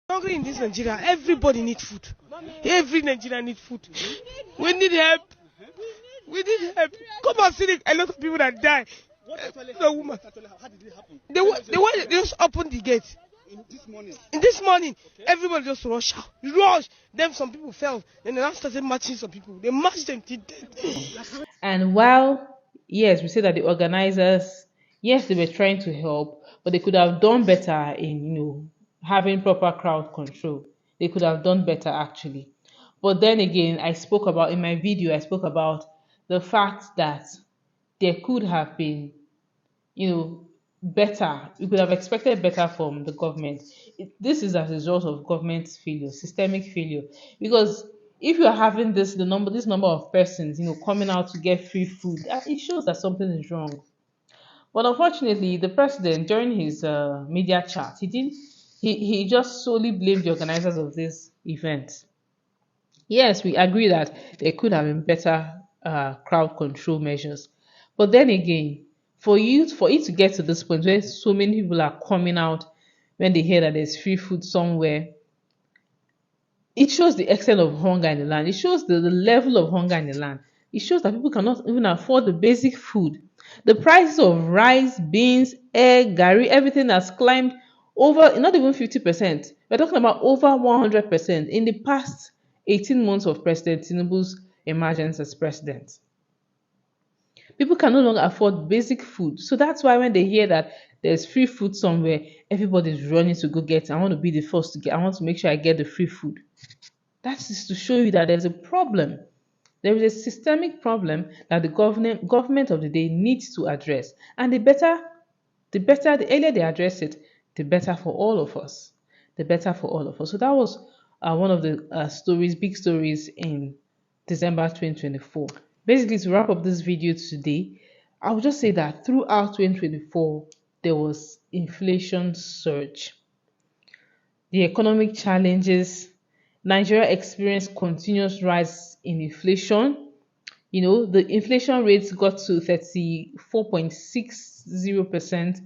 [SPEAKER 10] Hungry in this Nigeria. Everybody needs food. Every Nigerian needs food. We need help. We need help. Come on, see a lot of people that die. The woman. How did it happen? They just opened the gate. In this morning, everybody just rush out. Then some people fell. Then they now started marching some people. They marched them to death.
[SPEAKER 1] And while, yes, we say that the organizers, yes, they were trying to help, but they could have done better in, having proper crowd control. They could have done better, actually. But then again, in my video, I spoke about the fact that there could have been, better. We could have expected better from the government. This is as a result of government failure, systemic failure. Because if you are having this number of persons, coming out to get free food, it shows that something is wrong. But unfortunately, the president during his media chat, he didn't. He just solely blamed the organizers of this event. Yes, we agree that there could have been better crowd control measures, but then again, for it to get to this point where so many people are coming out when they hear that there's free food somewhere, it shows the extent of hunger in the land. It shows the level of hunger in the land. It shows that people cannot even afford the basic food. The prices of rice, beans, egg, gari, everything has climbed over not even 50%. We're talking about over 100% in the past 18 months of President Tinubu's emergence as president. People can no longer afford basic food. So that's why when they hear that there's free food somewhere, everybody's running to go get it. I want to be the first to get. I want to make sure I get the free food. That is to show you that there's a problem. There is a systemic problem that the government of the day needs to address. And the earlier they address it, the better for all of us. The better for all of us. So that was one of the big stories in December 2024. Basically, to wrap up this video today, I would just say that throughout 2024, there was inflation surge. The economic challenges, Nigeria experienced continuous rise in inflation. The inflation rates got to 34.60%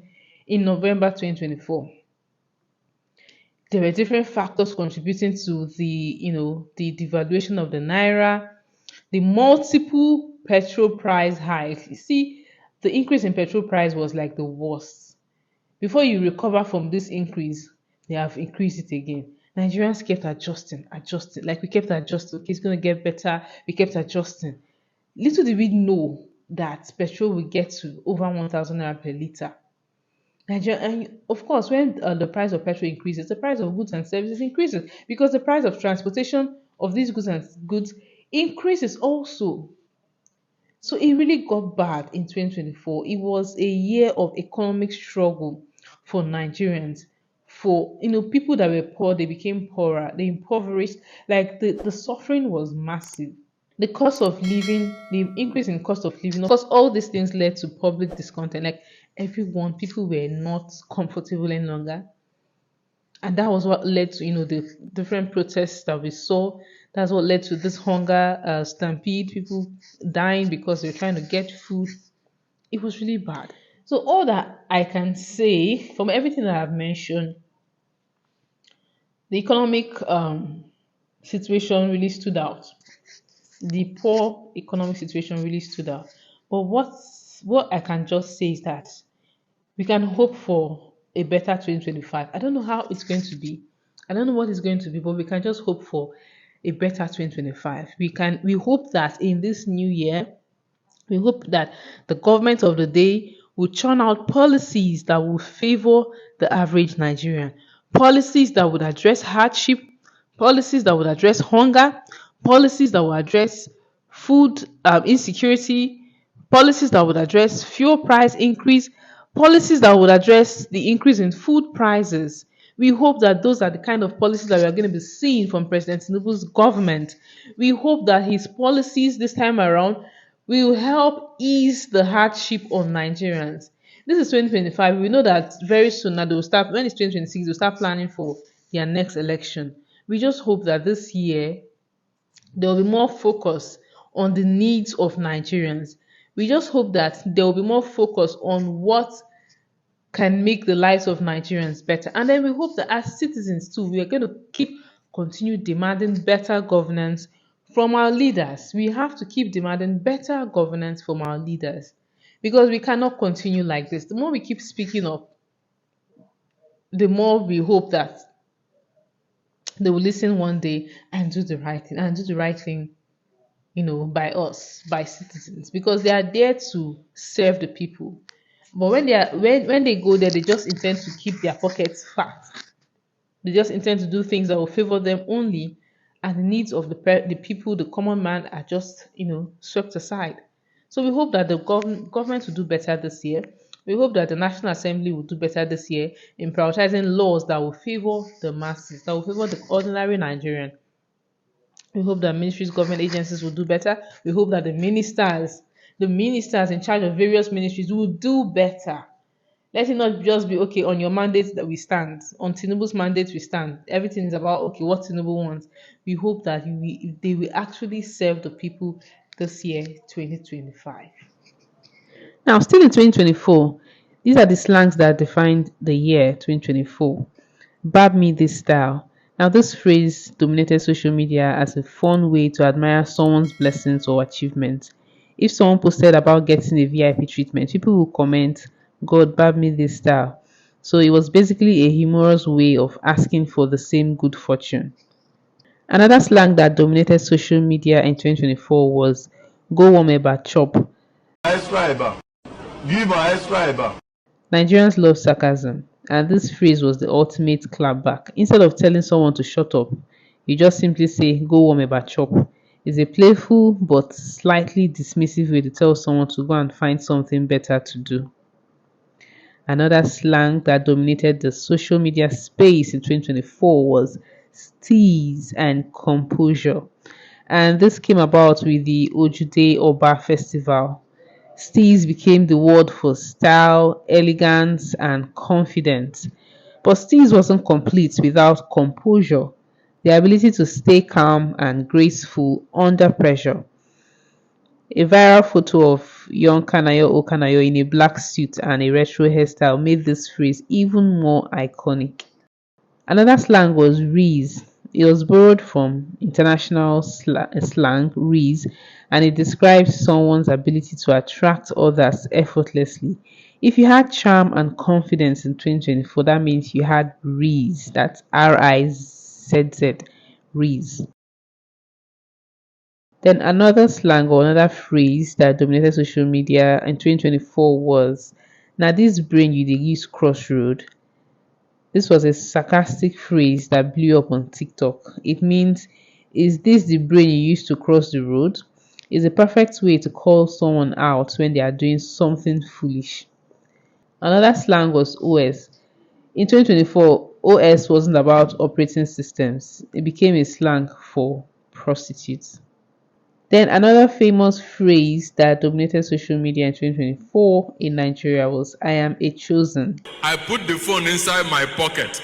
[SPEAKER 1] in November 2024. There were different factors contributing to the devaluation of the naira, the multiple petrol price hikes. You see, the increase in petrol price was like the worst. Before you recover from this increase, they have increased it again. Nigerians kept adjusting. Like we kept adjusting. Okay, it's going to get better. We kept adjusting. Little did we know that petrol will get to over 1,000 naira per liter. Nigeria, and of course, when the price of petrol increases, the price of goods and services increases because the price of transportation of these goods increases also. So it really got bad in 2024. It was a year of economic struggle for Nigerians. For people that were poor, they became poorer, they impoverished. Like the suffering was massive. The cost of living, the increase in cost of living, of course, all these things led to public discontent. Like people were not comfortable any longer. And that was what led to the different protests that we saw. That's what led to this hunger stampede, people dying because they're trying to get food. It was really bad. So all that I can say from everything that I've mentioned, the economic situation really stood out. The poor economic situation really stood out. But what I can just say is that we can hope for a better 2025. I don't know how it's going to be. I don't know what it's going to be, but we can just hope for a better 2025. We hope that in this new year, we hope that the government of the day will churn out policies that will favor the average Nigerian, policies that would address hardship, policies that would address hunger, policies that will address food insecurity, policies that would address fuel price increase, policies that would address the increase in food prices. We hope that those are the kind of policies that we are going to be seeing from President Tinubu's government. We hope that his policies this time around will help ease the hardship on Nigerians. This is 2025. We know that very soon now when it's 2026, they'll start planning for their next election. We just hope that this year there will be more focus on the needs of Nigerians. We just hope that there will be more focus on what can make the lives of Nigerians better. And then we hope that as citizens too, we are going to continue demanding better governance from our leaders. We have to keep demanding better governance from our leaders because we cannot continue like this. The more we keep speaking up, the more we hope that they will listen one day and do the right thing, by us, by citizens, because they are there to serve the people. But when they go there, they just intend to keep their pockets fat. They just intend to do things that will favor them only, and the needs of the people, the common man, are just swept aside. So we hope that the government will do better this year. We hope that the National Assembly will do better this year in prioritizing laws that will favor the masses, that will favor the ordinary Nigerian. We hope that ministries, government agencies will do better. We hope that the ministers in charge of various ministries will do better. Let it not just be okay on your mandate that we stand, on Tinubu's mandate we stand. Everything is about okay what Tinubu wants. We hope that they will actually serve the people this year, 2025. Now, still in 2024, these are the slangs that defined the year 2024. Bab me this style. Now, this phrase dominated social media as a fun way to admire someone's blessings or achievements. If someone posted about getting a VIP treatment, people would comment, God, bab me this style. So it was basically a humorous way of asking for the same good fortune. Another slang that dominated social media in 2024 was go warm eba chop.
[SPEAKER 11] Extra eba. Give her extra eba.
[SPEAKER 1] Nigerians love sarcasm, and this phrase was the ultimate clapback. Instead of telling someone to shut up, you just simply say, go warm eba chop. It's a playful but slightly dismissive way to tell someone to go and find something better to do. Another slang that dominated the social media space in 2024 was steeze and composure. And this came about with the Ojude Oba festival. Steeze became the word for style, elegance, and confidence. But steeze wasn't complete without composure, the ability to stay calm and graceful under pressure. A viral photo of young Kanayo Okanayo in a black suit and a retro hairstyle made this phrase even more iconic. Another slang was Reese. It was borrowed from international slang, Reese, and it describes someone's ability to attract others effortlessly. If you had charm and confidence in 2024, that means you had Reese. That's RIZZ, Reese. Then another slang or another phrase that dominated social media in 2024 was, now this brain you dey use crossroad. This was a sarcastic phrase that blew up on TikTok. It means, is this the brain you use to cross the road? It's a perfect way to call someone out when they are doing something foolish. Another slang was OS. In 2024, OS wasn't about operating systems. It became a slang for prostitutes. Then another famous phrase that dominated social media in 2024 in Nigeria was I am a chosen.
[SPEAKER 11] I put the phone inside my pocket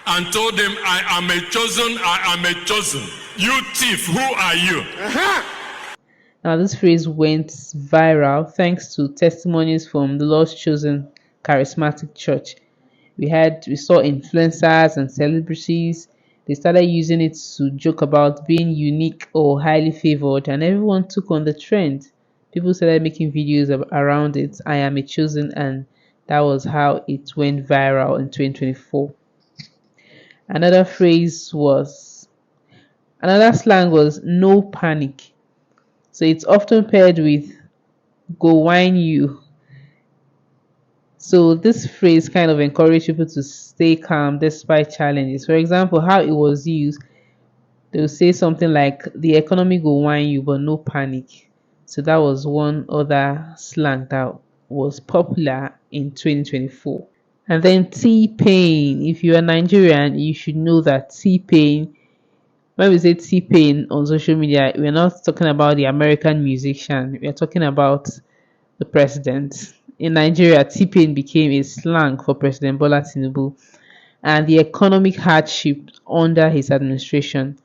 [SPEAKER 11] and told him, I am a chosen, I am a chosen. You thief, who are you?
[SPEAKER 1] Now this phrase went viral thanks to testimonies from the Lord's Chosen Charismatic Church. We saw influencers and celebrities. They started using it to joke about being unique or highly favored, and everyone took on the trend. People started making videos around it. I am a chosen, and that was how it went viral in 2024. Another slang was no panic. So it's often paired with go whine you. So this phrase kind of encouraged people to stay calm despite challenges. For example, how it was used, they would say something like the economy go whine you, but no panic. So that was one other slang that was popular in 2024. And then T-Pain. If you are Nigerian, you should know that T-Pain, when we say T-Pain on social media, we're not talking about the American musician. We're talking about the president. In Nigeria, T-Pain became a slang for President Bola Tinubu and the economic hardship under his administration.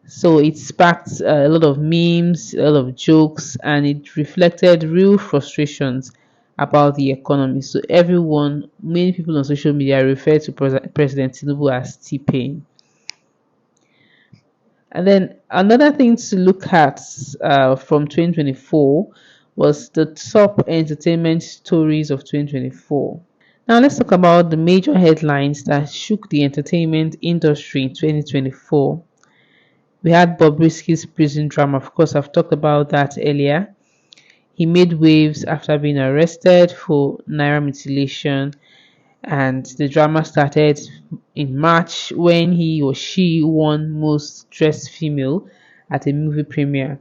[SPEAKER 1] So it sparked a lot of memes, a lot of jokes, and it reflected real frustrations about the economy. So many people on social media refer to President Tinubu as T-Pain. And then another thing to look at from 2024 was the top entertainment stories of 2024. Now let's talk about the major headlines that shook the entertainment industry in 2024. We had Bobrisky's prison drama. Of course, I've talked about that earlier. He made waves after being arrested for naira mutilation, and the drama started in March when he or she won most dressed female at a movie premiere.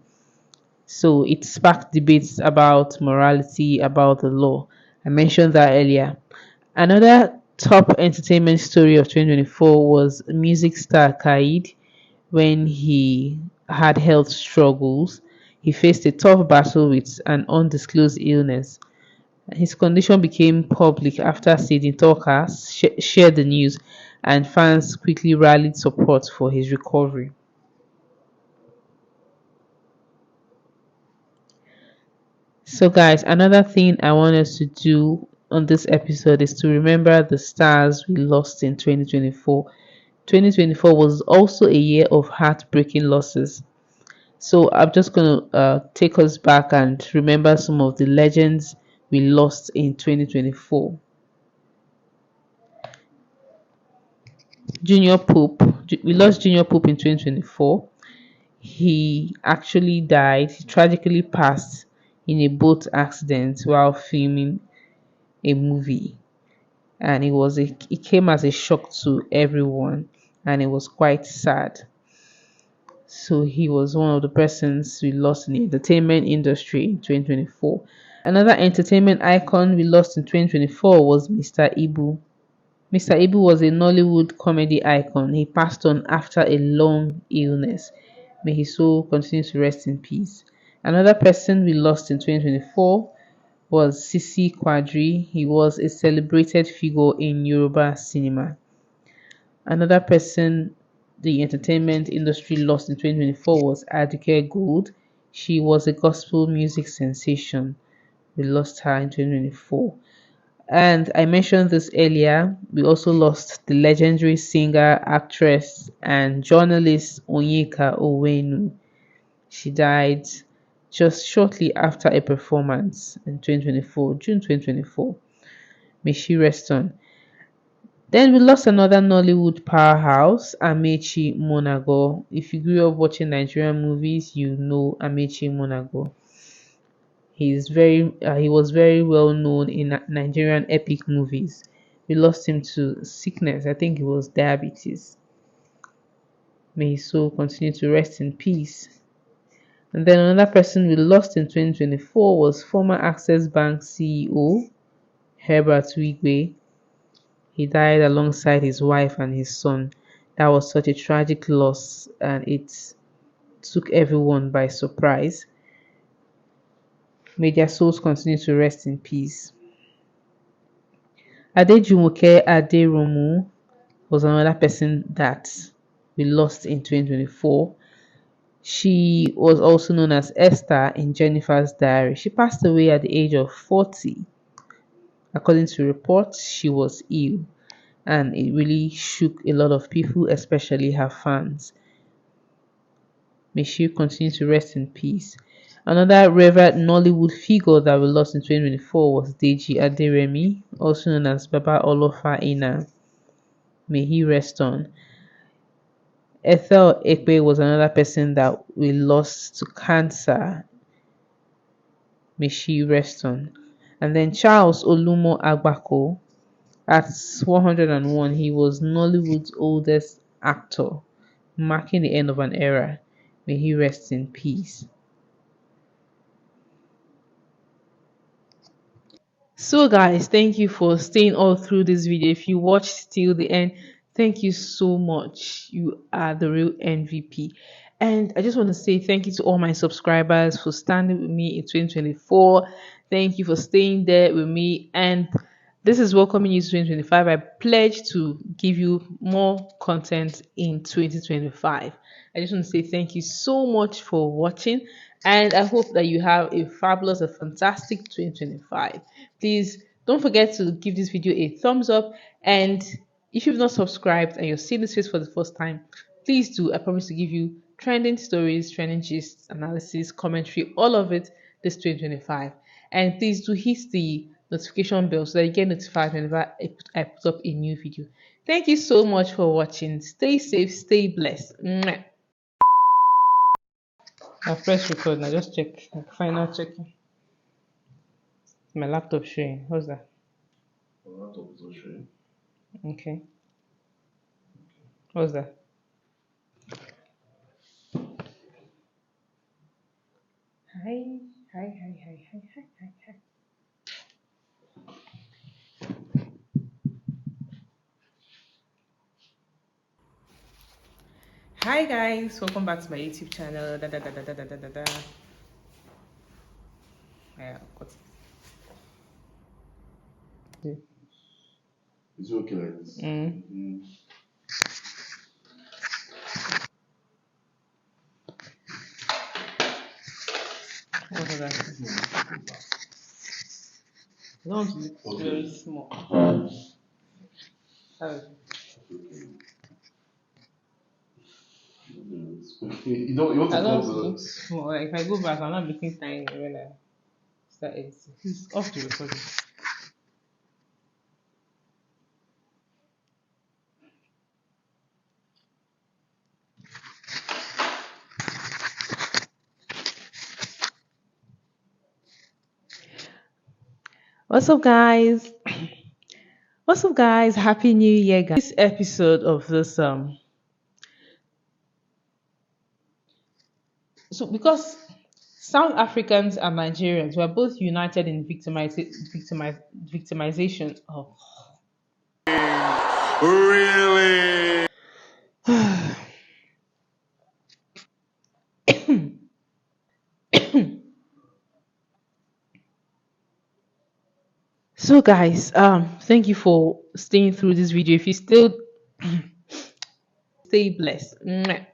[SPEAKER 1] So it sparked debates about morality, about the law. I mentioned that earlier. Another top entertainment story of 2024 was music star Kaid when he had health struggles. He faced a tough battle with an undisclosed illness. His condition became public after Sidney Talker shared the news, and fans quickly rallied support for his recovery. So, guys, another thing I want us to do on this episode is to remember the stars we lost in 2024. 2024 was also a year of heartbreaking losses. So, I'm just going to take us back and remember some of the legends we lost in 2024. Junior Pope, we lost Junior Pope in 2024. He actually died, he tragically passed in a boat accident while filming a movie, and it came as a shock to everyone, and it was quite sad. So he was one of the persons we lost in the entertainment industry in 2024. Another entertainment icon we lost in 2024 was Mr. Ibu. Mr. Ibu was a Nollywood comedy icon. He passed on after a long illness. May his soul continue to rest in peace. Another person we lost in 2024 was Sisi Quadri. He was a celebrated figure in Yoruba cinema. Another person the entertainment industry lost in 2024 was Aduke Gold. She was a gospel music sensation. We lost her in 2024. And I mentioned this earlier, we also lost the legendary singer, actress, and journalist Onyeka Owenu. She died just shortly after a performance in 2024, June 2024. May she rest on. Then we lost another Nollywood powerhouse, Amechi Monago. If you grew up watching Nigerian movies, you know Amechi Monago. He was very well known in Nigerian epic movies. We lost him to sickness. I think it was diabetes. May his soul continue to rest in peace. And then another person we lost in 2024 was former Access Bank CEO Herbert Wigwe. He died alongside his wife and his son. That was such a tragic loss, and it took everyone by surprise. May their souls continue to rest in peace. Adejumoke Aderomu was another person that we lost in 2024. She was also known as Esther in Jennifer's Diary. She passed away at the age of 40. According to reports, she was ill, and it really shook a lot of people, especially her fans. May she continue to rest in peace. Another revered Nollywood figure that we lost in 2024 was Deji Aderemi, also known as Baba Olofa Ina. May he rest on. Ethel Ekpe was another person that we lost to cancer. May she rest on. And then Charles Olumo Agbako, at 101, he was Nollywood's oldest actor, marking the end of an era. May he rest in peace. So guys, thank you for staying all through this video. If you watched till the end, thank you so much. You are the real MVP. And I just want to say thank you to all my subscribers for standing with me in 2024. Thank you for staying there with me. And this is welcoming you to 2025. I pledge to give you more content in 2025. I just want to say thank you so much for watching, and I hope that you have a fabulous, a fantastic 2025. Please don't forget to give this video a thumbs up, and if you've not subscribed and you're seeing this face for the first time, please do. I promise to give you trending stories, trending gists, analysis, commentary, all of it this 2025. And please do hit the notification bell so that you get notified whenever I put up a new video. Thank you so much for watching. Stay safe, stay blessed. Mwah. I press record now. Just check. Final checking. My laptop showing. What's that?
[SPEAKER 9] My laptop is not showing.
[SPEAKER 1] Okay. What's that? Hi. Hi. Hi guys, welcome back to my YouTube channel. Yeah, got it.
[SPEAKER 9] It's okay like this.
[SPEAKER 1] What was that? I don't want to look very small. Oh.
[SPEAKER 9] You want
[SPEAKER 1] I
[SPEAKER 9] to
[SPEAKER 1] don't
[SPEAKER 9] come
[SPEAKER 1] want to look
[SPEAKER 9] to
[SPEAKER 1] small. Like if I go back, I'm not looking tiny when I start editing. It's off the recording. What's up, guys? What's up, guys? Happy New Year, guys! This episode of this so because South Africans and Nigerians were both united in victimization. Oh,
[SPEAKER 11] Really?
[SPEAKER 1] so guys, thank you for staying through this video. If you still stay blessed. Mwah.